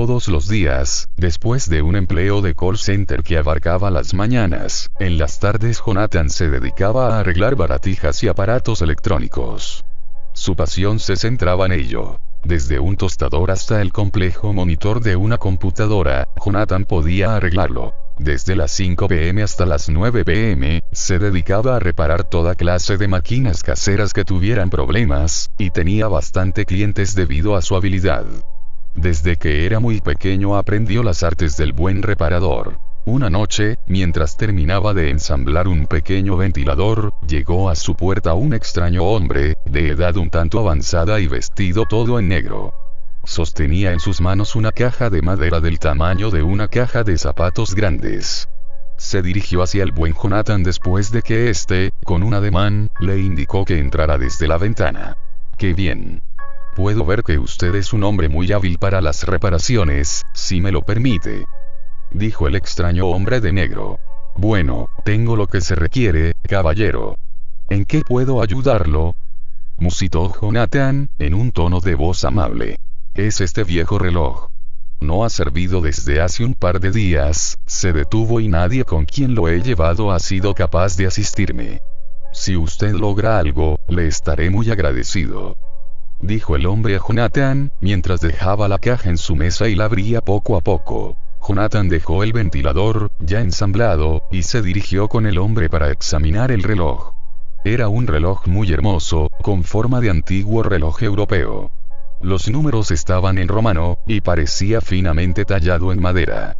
Todos los días, después de un empleo de call center que abarcaba las mañanas, en las tardes Jonathan se dedicaba a arreglar baratijas y aparatos electrónicos. Su pasión se centraba en ello. Desde un tostador hasta el complejo monitor de una computadora, Jonathan podía arreglarlo. Desde las 5 p.m. hasta las 9 p.m., se dedicaba a reparar toda clase de máquinas caseras que tuvieran problemas, y tenía bastante clientes debido a su habilidad. Desde que era muy pequeño aprendió las artes del buen reparador. Una noche, mientras terminaba de ensamblar un pequeño ventilador, llegó a su puerta un extraño hombre, de edad un tanto avanzada y vestido todo en negro. Sostenía en sus manos una caja de madera del tamaño de una caja de zapatos grandes. Se dirigió hacia el buen Jonathan después de que éste, con un ademán, le indicó que entrara desde la ventana. ¡Qué bien! Puedo ver que usted es un hombre muy hábil para las reparaciones, si me lo permite, dijo el extraño hombre de negro. Bueno, tengo lo que se requiere, caballero. ¿En qué puedo ayudarlo?, musitó Jonathan, en un tono de voz amable. Es este viejo reloj. No ha servido desde hace un par de días, se detuvo y nadie con quien lo he llevado ha sido capaz de asistirme. Si usted logra algo, le estaré muy agradecido, dijo el hombre a Jonathan, mientras dejaba la caja en su mesa y la abría poco a poco. Jonathan dejó el ventilador, ya ensamblado, y se dirigió con el hombre para examinar el reloj. Era un reloj muy hermoso, con forma de antiguo reloj europeo. Los números estaban en romano, y parecía finamente tallado en madera.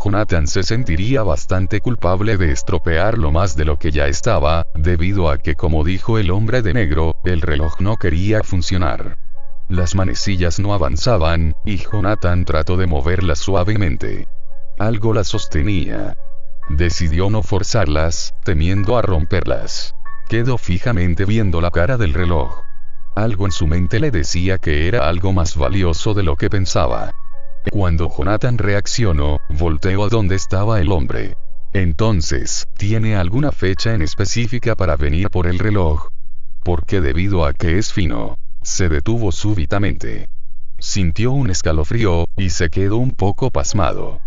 Jonathan se sentiría bastante culpable de estropearlo más de lo que ya estaba, debido a que, como dijo el hombre de negro, el reloj no quería funcionar. Las manecillas no avanzaban, y Jonathan trató de moverlas suavemente. Algo las sostenía. Decidió no forzarlas, temiendo a romperlas. Quedó fijamente viendo la cara del reloj. Algo en su mente le decía que era algo más valioso de lo que pensaba. Cuando Jonathan reaccionó, volteó a donde estaba el hombre. Entonces, ¿tiene alguna fecha en específica para venir por el reloj? Porque debido a que es fino, se detuvo súbitamente. Sintió un escalofrío, y se quedó un poco pasmado.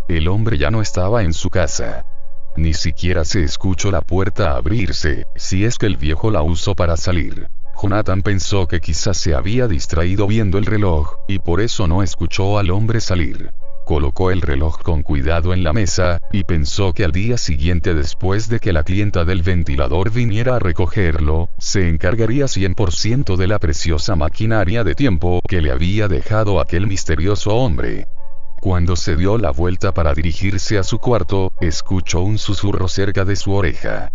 El hombre ya no estaba en su casa. Ni siquiera se escuchó la puerta abrirse, si es que el viejo la usó para salir. Jonathan pensó que quizás se había distraído viendo el reloj, y por eso no escuchó al hombre salir. Colocó el reloj con cuidado en la mesa, y pensó que al día siguiente, después de que la clienta del ventilador viniera a recogerlo, se encargaría 100% de la preciosa maquinaria de tiempo que le había dejado aquel misterioso hombre. Cuando se dio la vuelta para dirigirse a su cuarto, escuchó un susurro cerca de su oreja.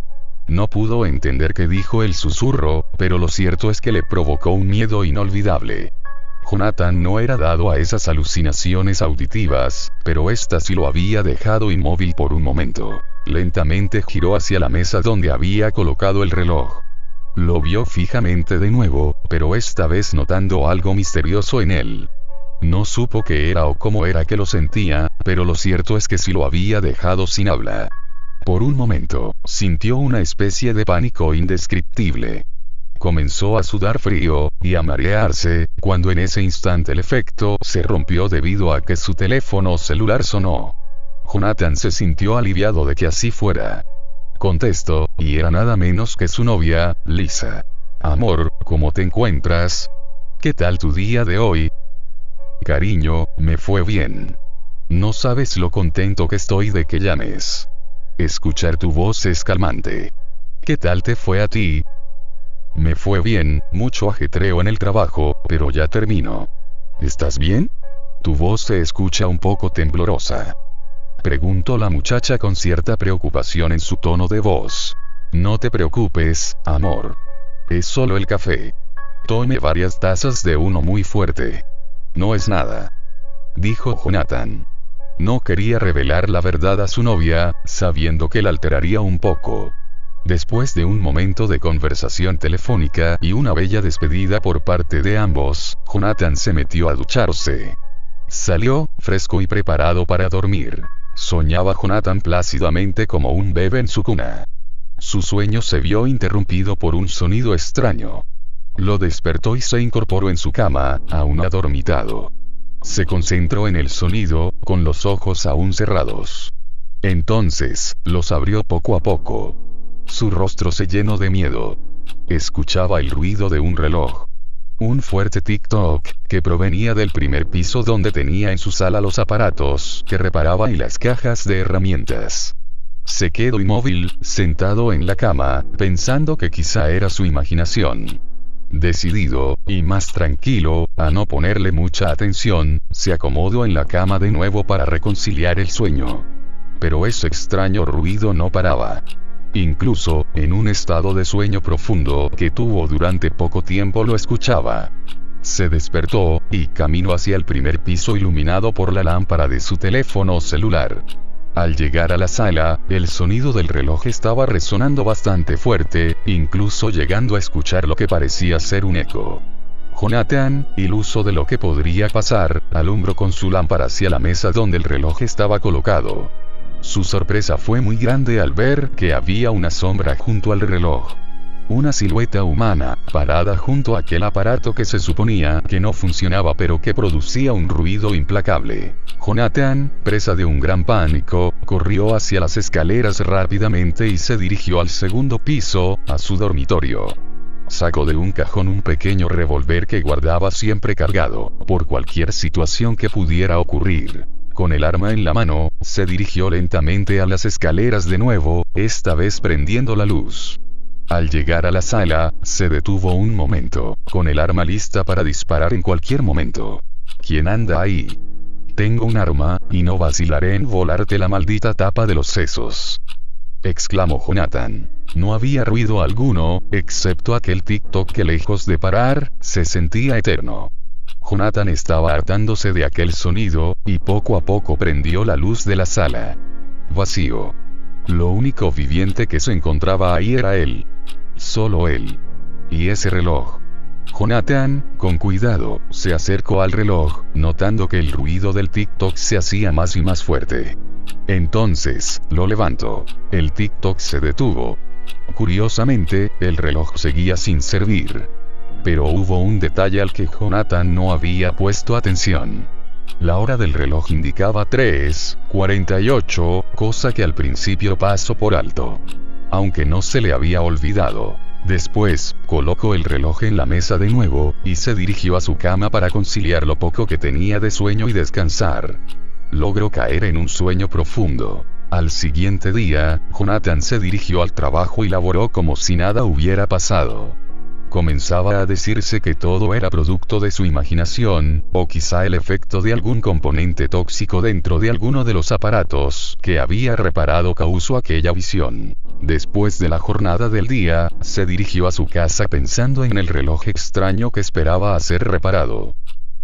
No pudo entender qué dijo el susurro, pero lo cierto es que le provocó un miedo inolvidable. Jonathan no era dado a esas alucinaciones auditivas, pero esta sí lo había dejado inmóvil por un momento. Lentamente giró hacia la mesa donde había colocado el reloj. Lo vio fijamente de nuevo, pero esta vez notando algo misterioso en él. No supo qué era o cómo era que lo sentía, pero lo cierto es que sí lo había dejado sin habla. Por un momento, sintió una especie de pánico indescriptible. Comenzó a sudar frío, y a marearse, cuando en ese instante el efecto se rompió debido a que su teléfono celular sonó. Jonathan se sintió aliviado de que así fuera. Contestó, y era nada menos que su novia, Lisa. Amor, ¿cómo te encuentras? ¿Qué tal tu día de hoy? Cariño, me fue bien. No sabes lo contento que estoy de que llames. Escuchar tu voz es calmante. ¿Qué tal te fue a ti? Me fue bien, mucho ajetreo en el trabajo, pero ya termino. ¿Estás bien? Tu voz se escucha un poco temblorosa. Preguntó la muchacha con cierta preocupación en su tono de voz. No te preocupes, amor. Es solo el café. Tome varias tazas de uno muy fuerte. No es nada, dijo Jonathan. No quería revelar la verdad a su novia, sabiendo que la alteraría un poco. Después de un momento de conversación telefónica y una bella despedida por parte de ambos, Jonathan se metió a ducharse. Salió, fresco y preparado para dormir. Soñaba Jonathan plácidamente como un bebé en su cuna. Su sueño se vio interrumpido por un sonido extraño. Lo despertó y se incorporó en su cama, aún adormitado. Se concentró en el sonido, con los ojos aún cerrados. Entonces, los abrió poco a poco. Su rostro se llenó de miedo. Escuchaba el ruido de un reloj. Un fuerte tic-toc, que provenía del primer piso donde tenía en su sala los aparatos que reparaba y las cajas de herramientas. Se quedó inmóvil, sentado en la cama, pensando que quizá era su imaginación. Decidido, y más tranquilo, a no ponerle mucha atención, se acomodó en la cama de nuevo para reconciliar el sueño. Pero ese extraño ruido no paraba. Incluso, en un estado de sueño profundo que tuvo durante poco tiempo lo escuchaba. Se despertó, y caminó hacia el primer piso iluminado por la lámpara de su teléfono celular. Al llegar a la sala, el sonido del reloj estaba resonando bastante fuerte, incluso llegando a escuchar lo que parecía ser un eco. Jonathan, iluso de lo que podría pasar, alumbró con su lámpara hacia la mesa donde el reloj estaba colocado. Su sorpresa fue muy grande al ver que había una sombra junto al reloj. Una silueta humana, parada junto a aquel aparato que se suponía que no funcionaba pero que producía un ruido implacable. Jonathan, presa de un gran pánico, corrió hacia las escaleras rápidamente y se dirigió al segundo piso, a su dormitorio. Sacó de un cajón un pequeño revólver que guardaba siempre cargado, por cualquier situación que pudiera ocurrir. Con el arma en la mano, se dirigió lentamente a las escaleras de nuevo, esta vez prendiendo la luz. Al llegar a la sala, se detuvo un momento, con el arma lista para disparar en cualquier momento. ¿Quién anda ahí? Tengo un arma, y no vacilaré en volarte la maldita tapa de los sesos, exclamó Jonathan. No había ruido alguno, excepto aquel tic-toc que lejos de parar, se sentía eterno. Jonathan estaba hartándose de aquel sonido, y poco a poco prendió la luz de la sala. Vacío. Lo único viviente que se encontraba ahí era él. Solo él. Y ese reloj. Jonathan, con cuidado, se acercó al reloj, notando que el ruido del tic-toc se hacía más y más fuerte. Entonces, lo levantó. El tic-toc se detuvo. Curiosamente, el reloj seguía sin servir. Pero hubo un detalle al que Jonathan no había puesto atención. La hora del reloj indicaba 3:48, cosa que al principio pasó por alto. Aunque no se le había olvidado. Después, colocó el reloj en la mesa de nuevo, y se dirigió a su cama para conciliar lo poco que tenía de sueño y descansar. Logró caer en un sueño profundo. Al siguiente día, Jonathan se dirigió al trabajo y laboró como si nada hubiera pasado. Comenzaba a decirse que todo era producto de su imaginación, o quizá el efecto de algún componente tóxico dentro de alguno de los aparatos que había reparado causó aquella visión. Después de la jornada del día, se dirigió a su casa pensando en el reloj extraño que esperaba a ser reparado.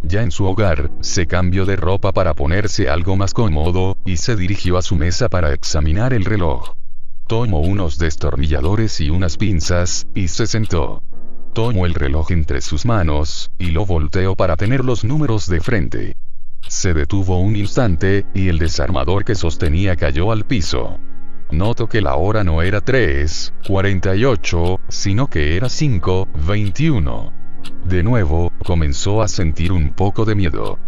Ya en su hogar, se cambió de ropa para ponerse algo más cómodo, y se dirigió a su mesa para examinar el reloj. Tomó unos destornilladores y unas pinzas, y se sentó. Tomó el reloj entre sus manos, y lo volteó para tener los números de frente. Se detuvo un instante, y el desarmador que sostenía cayó al piso. Notó que la hora no era 3:48, sino que era 5:21. De nuevo, comenzó a sentir un poco de miedo.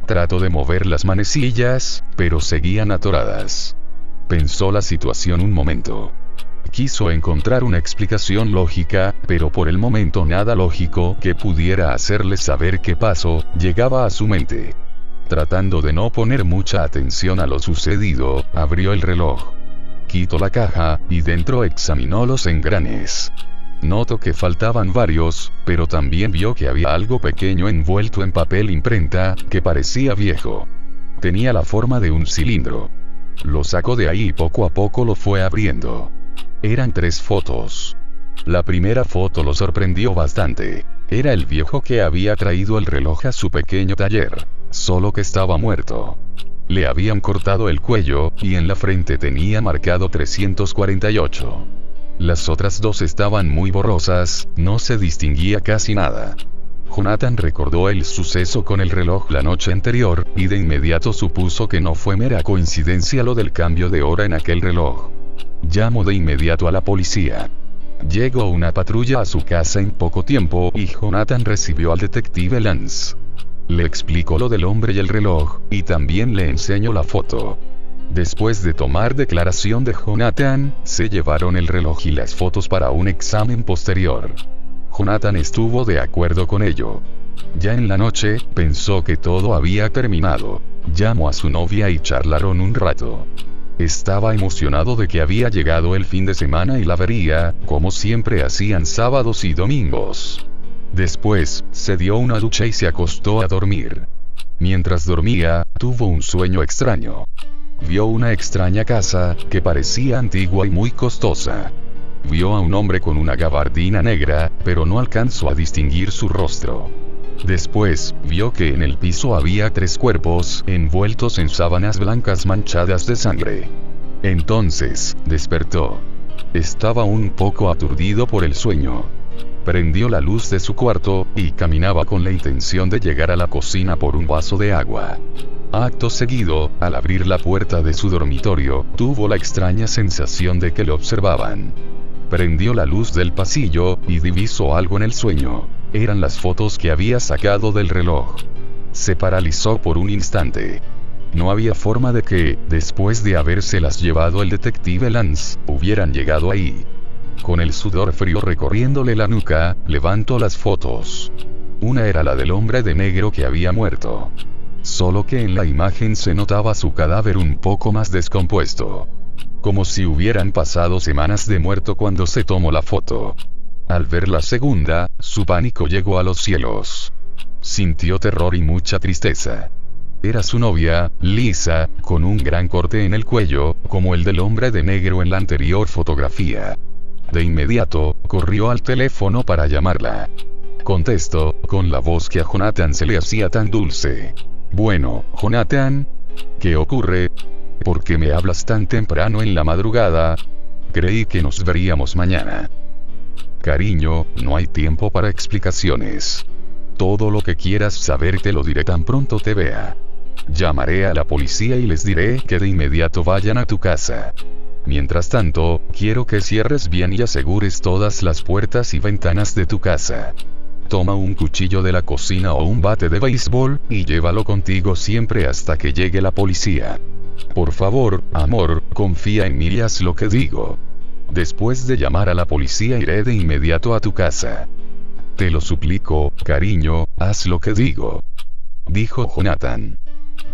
Trató de mover las manecillas, pero seguían atoradas. Pensó la situación un momento. Quiso encontrar una explicación lógica, pero por el momento nada lógico que pudiera hacerle saber qué pasó, llegaba a su mente. Tratando de no poner mucha atención a lo sucedido, abrió el reloj. Quitó la caja, y dentro examinó los engranes. Notó que faltaban varios, pero también vio que había algo pequeño envuelto en papel imprenta, que parecía viejo. Tenía la forma de un cilindro. Lo sacó de ahí y poco a poco lo fue abriendo. Eran 3 fotos. La primera foto lo sorprendió bastante. Era el viejo que había traído el reloj a su pequeño taller, solo que estaba muerto. Le habían cortado el cuello, y en la frente tenía marcado 348. Las otras 2 estaban muy borrosas, no se distinguía casi nada. Jonathan recordó el suceso con el reloj la noche anterior, y de inmediato supuso que no fue mera coincidencia lo del cambio de hora en aquel reloj. Llamó de inmediato a la policía. Llegó una patrulla a su casa en poco tiempo y Jonathan recibió al detective Lance. Le explico lo del hombre y el reloj, y también le enseño la foto. Después de tomar declaración de Jonathan, se llevaron el reloj y las fotos para un examen posterior. Jonathan estuvo de acuerdo con ello. Ya en la noche, pensó que todo había terminado. Llamó a su novia y charlaron un rato. Estaba emocionado de que había llegado el fin de semana y la vería, como siempre hacían sábados y domingos. Después, se dio una ducha y se acostó a dormir. Mientras dormía, tuvo un sueño extraño. Vio una extraña casa, que parecía antigua y muy costosa. Vio a un hombre con una gabardina negra, pero no alcanzó a distinguir su rostro. Después, vio que en el piso había 3 cuerpos, envueltos en sábanas blancas manchadas de sangre. Entonces, despertó. Estaba un poco aturdido por el sueño. Prendió la luz de su cuarto, y caminaba con la intención de llegar a la cocina por un vaso de agua. Acto seguido, al abrir la puerta de su dormitorio, tuvo la extraña sensación de que lo observaban. Prendió la luz del pasillo, y divisó algo en el sueño. Eran las fotos que había sacado del reloj. Se paralizó por un instante. No había forma de que, después de habérselas llevado el detective Lance, hubieran llegado ahí. Con el sudor frío recorriéndole la nuca, levantó las fotos. Una era la del hombre de negro que había muerto. Solo que en la imagen se notaba su cadáver un poco más descompuesto. Como si hubieran pasado semanas de muerto cuando se tomó la foto. Al ver la segunda, su pánico llegó a los cielos. Sintió terror y mucha tristeza. Era su novia, Lisa, con un gran corte en el cuello, como el del hombre de negro en la anterior fotografía. De inmediato, corrió al teléfono para llamarla. Contestó, con la voz que a Jonathan se le hacía tan dulce. Bueno, Jonathan, ¿qué ocurre? ¿Por qué me hablas tan temprano en la madrugada? Creí que nos veríamos mañana. Cariño, no hay tiempo para explicaciones. Todo lo que quieras saber te lo diré tan pronto te vea. Llamaré a la policía y les diré que de inmediato vayan a tu casa. Mientras tanto, quiero que cierres bien y asegures todas las puertas y ventanas de tu casa. Toma un cuchillo de la cocina o un bate de béisbol, y llévalo contigo siempre hasta que llegue la policía. Por favor, amor, confía en mí y haz lo que digo. Después de llamar a la policía iré de inmediato a tu casa. Te lo suplico, cariño, haz lo que digo. Dijo Jonathan.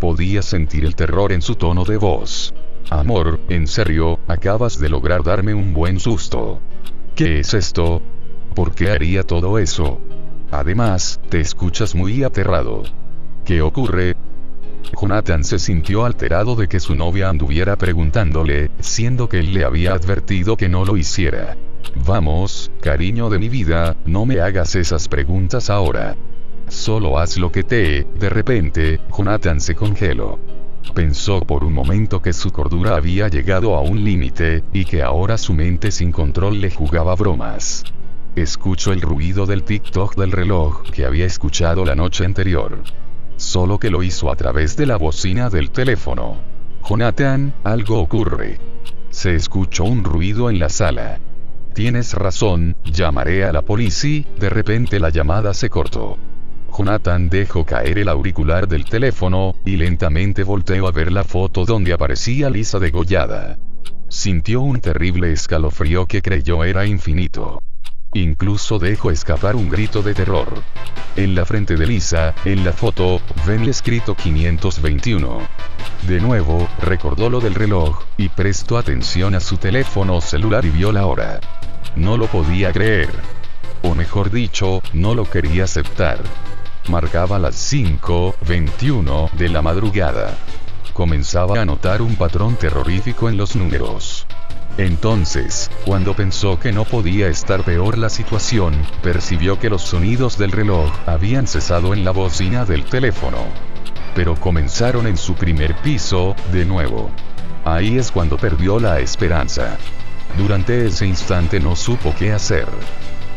Podía sentir el terror en su tono de voz. Amor, en serio, acabas de lograr darme un buen susto. ¿Qué es esto? ¿Por qué haría todo eso? Además, te escuchas muy aterrado. ¿Qué ocurre? Jonathan se sintió alterado de que su novia anduviera preguntándole, siendo que él le había advertido que no lo hiciera. Vamos, cariño de mi vida, no me hagas esas preguntas ahora. Solo haz lo que te... De repente, Jonathan se congeló. Pensó por un momento que su cordura había llegado a un límite, y que ahora su mente sin control le jugaba bromas. Escuchó el ruido del tic-toc del reloj que había escuchado la noche anterior. Solo que lo hizo a través de la bocina del teléfono. Jonathan, algo ocurre. Se escuchó un ruido en la sala. Tienes razón, llamaré a la policía. De repente la llamada se cortó. Jonathan dejó caer el auricular del teléfono, y lentamente volteó a ver la foto donde aparecía Lisa degollada. Sintió un terrible escalofrío que creyó era infinito. Incluso dejó escapar un grito de terror. En la frente de Lisa, en la foto, ven el escrito 521. De nuevo, recordó lo del reloj, y prestó atención a su teléfono celular y vio la hora. No lo podía creer. O mejor dicho, no lo quería aceptar. Marcaba las 5:21 de la madrugada. Comenzaba a notar un patrón terrorífico en los números. Entonces, cuando pensó que no podía estar peor la situación, percibió que los sonidos del reloj habían cesado en la bocina del teléfono. Pero comenzaron en su primer piso, de nuevo. Ahí es cuando perdió la esperanza. Durante ese instante no supo qué hacer.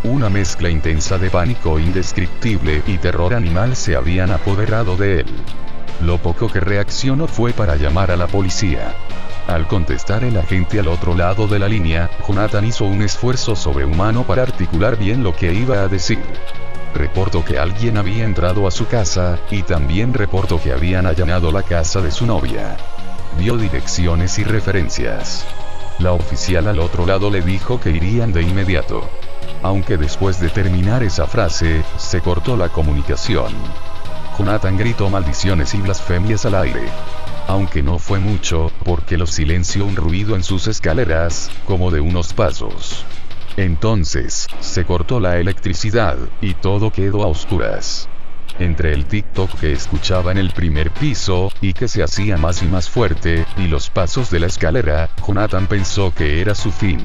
Una mezcla intensa de pánico indescriptible y terror animal se habían apoderado de él. Lo poco que reaccionó fue para llamar a la policía. Al contestar el agente al otro lado de la línea, Jonathan hizo un esfuerzo sobrehumano para articular bien lo que iba a decir. Reportó que alguien había entrado a su casa, y también reportó que habían allanado la casa de su novia. Dio direcciones y referencias. La oficial al otro lado le dijo que irían de inmediato. Aunque después de terminar esa frase, se cortó la comunicación. Jonathan gritó maldiciones y blasfemias al aire. Aunque no fue mucho, porque lo silenció un ruido en sus escaleras, como de unos pasos. Entonces, se cortó la electricidad, y todo quedó a oscuras. Entre el TikTok que escuchaba en el primer piso, y que se hacía más y más fuerte, y los pasos de la escalera, Jonathan pensó que era su fin.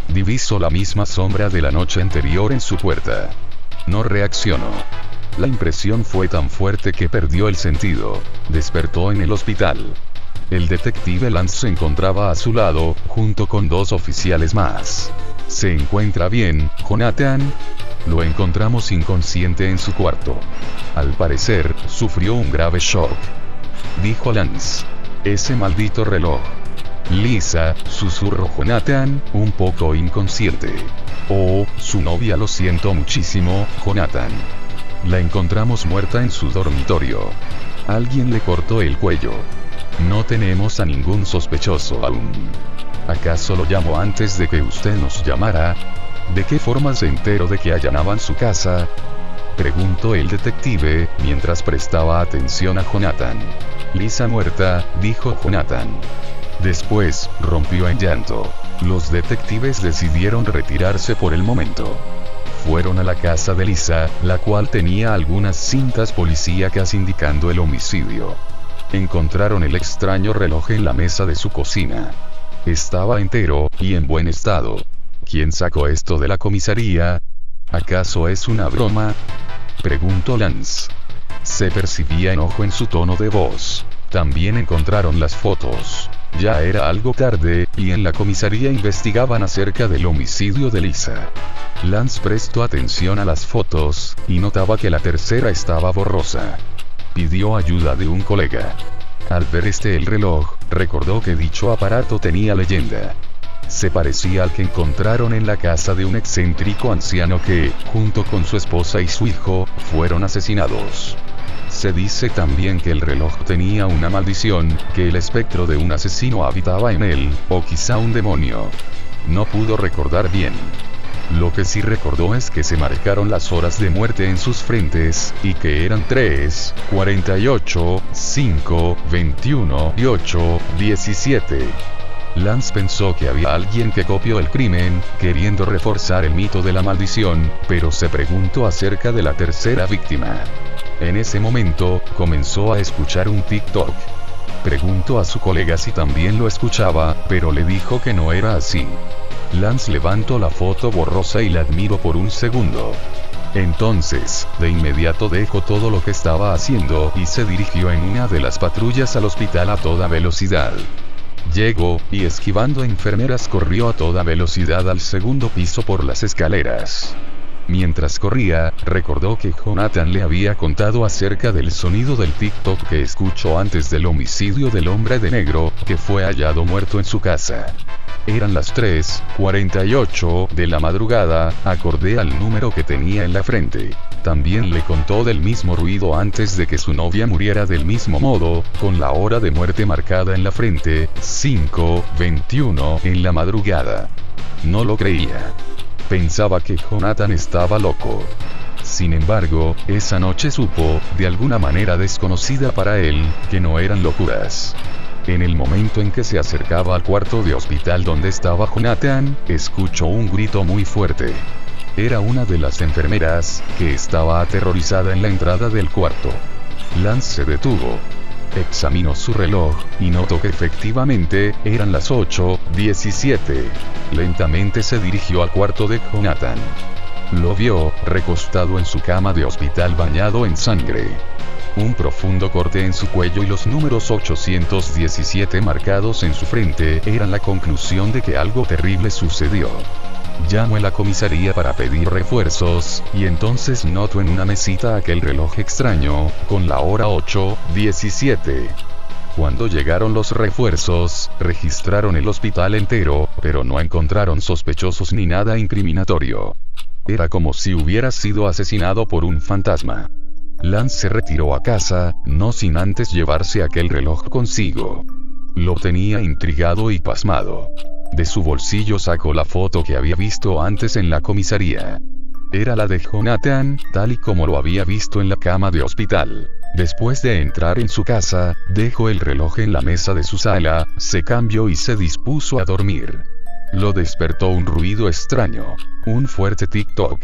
Divisó la misma sombra de la noche anterior en su puerta. No reaccionó. La impresión fue tan fuerte que perdió el sentido. Despertó en el hospital. El detective Lance se encontraba a su lado, junto con 2 oficiales más. ¿Se encuentra bien, Jonathan? Lo encontramos inconsciente en su cuarto. Al parecer, sufrió un grave shock, dijo Lance. Ese maldito reloj. Lisa, susurró Jonathan, un poco inconsciente. Oh, su novia, lo siento muchísimo, Jonathan. La encontramos muerta en su dormitorio. Alguien le cortó el cuello. No tenemos a ningún sospechoso aún. ¿Acaso lo llamó antes de que usted nos llamara? ¿De qué forma se enteró de que allanaban su casa?, preguntó el detective, mientras prestaba atención a Jonathan. Lisa muerta, dijo Jonathan. Después, rompió en llanto. Los detectives decidieron retirarse por el momento. Fueron a la casa de Lisa, la cual tenía algunas cintas policíacas indicando el homicidio. Encontraron el extraño reloj en la mesa de su cocina. Estaba entero, y en buen estado. ¿Quién sacó esto de la comisaría? ¿Acaso es una broma?, preguntó Lance. Se percibía enojo en su tono de voz. También encontraron las fotos. Ya era algo tarde, y en la comisaría investigaban acerca del homicidio de Lisa. Lance prestó atención a las fotos, y notaba que la tercera estaba borrosa. Pidió ayuda de un colega. Al ver el reloj, recordó que dicho aparato tenía leyenda. Se parecía al que encontraron en la casa de un excéntrico anciano que, junto con su esposa y su hijo, fueron asesinados. Se dice también que el reloj tenía una maldición, que el espectro de un asesino habitaba en él, o quizá un demonio. No pudo recordar bien. Lo que sí recordó es que se marcaron las horas de muerte en sus frentes, y que eran 3, 48, 5, 21 y 8, 17. Lance pensó que había alguien que copió el crimen, queriendo reforzar el mito de la maldición, pero se preguntó acerca de la tercera víctima. En ese momento, comenzó a escuchar un TikTok. Preguntó a su colega si también lo escuchaba, pero le dijo que no era así. Lance levantó la foto borrosa y la admiró por un segundo. Entonces, de inmediato dejó todo lo que estaba haciendo y se dirigió en una de las patrullas al hospital a toda velocidad. Llegó, y esquivando enfermeras corrió a toda velocidad al segundo piso por las escaleras. Mientras corría, recordó que Jonathan le había contado acerca del sonido del TikTok que escuchó antes del homicidio del hombre de negro, que fue hallado muerto en su casa. Eran las 3:48 de la madrugada, acorde al número que tenía en la frente. También le contó del mismo ruido antes de que su novia muriera del mismo modo, con la hora de muerte marcada en la frente, 5:21 en la madrugada. No lo creía. Pensaba que Jonathan estaba loco. Sin embargo, esa noche supo, de alguna manera desconocida para él, que no eran locuras. En el momento en que se acercaba al cuarto de hospital donde estaba Jonathan, escuchó un grito muy fuerte. Era una de las enfermeras, que estaba aterrorizada en la entrada del cuarto. Lance se detuvo. Examinó su reloj, y notó que efectivamente, eran las 8:17. Lentamente se dirigió al cuarto de Jonathan. Lo vio, recostado en su cama de hospital bañado en sangre. Un profundo corte en su cuello y los números 817 marcados en su frente eran la conclusión de que algo terrible sucedió. Llamó a la comisaría para pedir refuerzos, y entonces notó en una mesita aquel reloj extraño, con la hora 8:17. Cuando llegaron los refuerzos, registraron el hospital entero, pero no encontraron sospechosos ni nada incriminatorio. Era como si hubiera sido asesinado por un fantasma. Lance se retiró a casa, no sin antes llevarse aquel reloj consigo. Lo tenía intrigado y pasmado. De su bolsillo sacó la foto que había visto antes en la comisaría. Era la de Jonathan, tal y como lo había visto en la cama de hospital. Después de entrar en su casa, dejó el reloj en la mesa de su sala, se cambió y se dispuso a dormir. Lo despertó un ruido extraño. Un fuerte tic-toc.